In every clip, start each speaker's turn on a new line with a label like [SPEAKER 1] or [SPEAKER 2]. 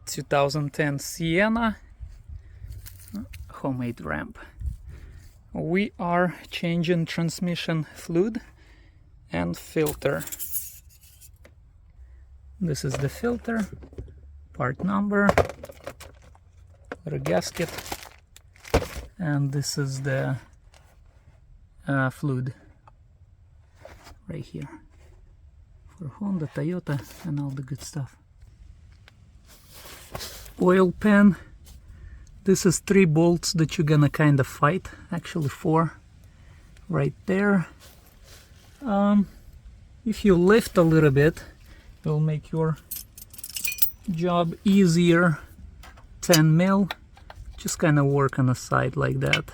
[SPEAKER 1] 2010 Sienna homemade ramp. We are changing transmission fluid and filter. This is the filter, part number, for a gasket, and this is the fluid right here for Honda, Toyota, and all the good stuff. Oil pan. This is 3 bolts that you're gonna kind of fight, actually 4 right there. If you lift a little bit, it will make your job easier. 10 mil, just kind of work on the side like that.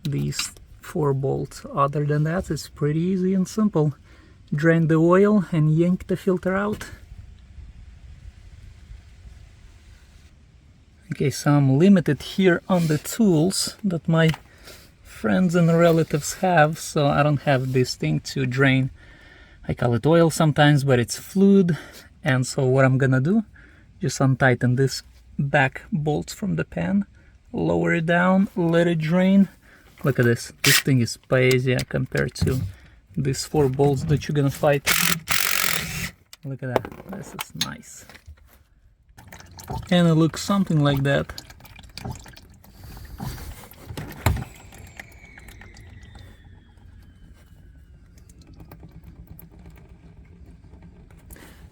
[SPEAKER 1] These 4 bolts. Other than that, it's pretty easy and simple. Drain the oil and yank the filter out. Okay, so I'm limited here on the tools that my friends and relatives have, so I don't have this thing to drain. I call it oil sometimes, but it's fluid. And so what I'm gonna do, just untighten this back bolts from the pan, lower it down, let it drain. Look at this. This thing is paesia compared to these 4 bolts that you're gonna fight. Look at that. This is nice. And it looks something like that.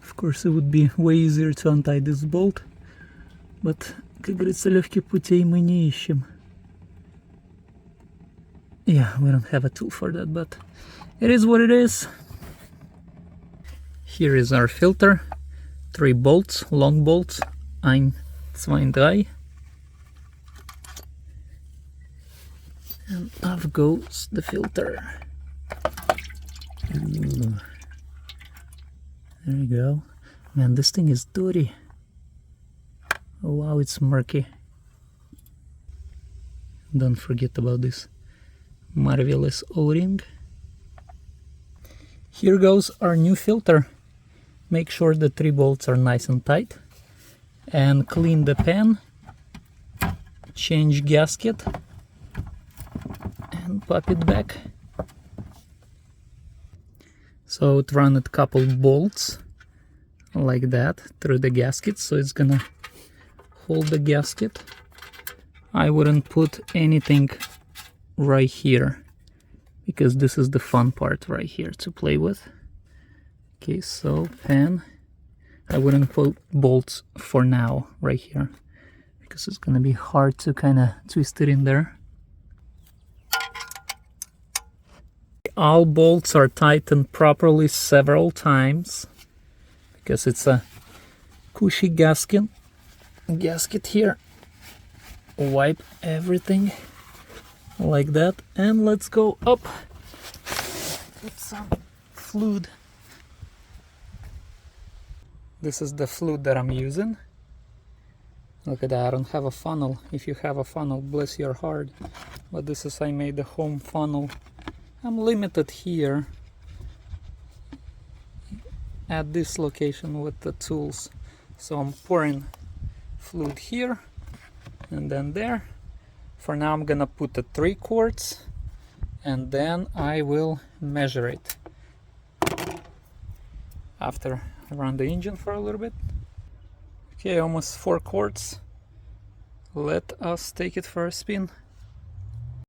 [SPEAKER 1] Of course, it would be way easier to untie this bolt, but, как говорится, легких путей мы не ищем. Yeah, we don't have a tool for that, but it is what it is. Here is our filter. 3 bolts, long bolts. 1, 2, 3. And off goes the filter. Ooh. There you go. Man, this thing is dirty. Oh wow, it's murky. Don't forget about this marvelous O-ring. Here goes our new filter. Make sure the 3 bolts are nice and tight. And clean the pan, change gasket, and pop it back. So it run a couple bolts like that through the gasket, so it's gonna hold the gasket. I wouldn't put anything right here because this is the fun part right here to play with. Okay, so pan. I wouldn't put bolts for now right here because it's gonna be hard to kind of twist it in there. All bolts are tightened properly several times because it's a cushy gasket here. Wipe everything like that, and let's go up with some fluid. This is the fluid that I'm using. Look at that, I don't have a funnel. If you have a funnel, bless your heart. But this is, I made the home funnel. I'm limited here at this location with the tools. So I'm pouring fluid here and then there. For now I'm gonna put the 3 quarts and then I will measure it after I run the engine for a little bit. Okay, almost 4 quarts. Let us take it for a spin.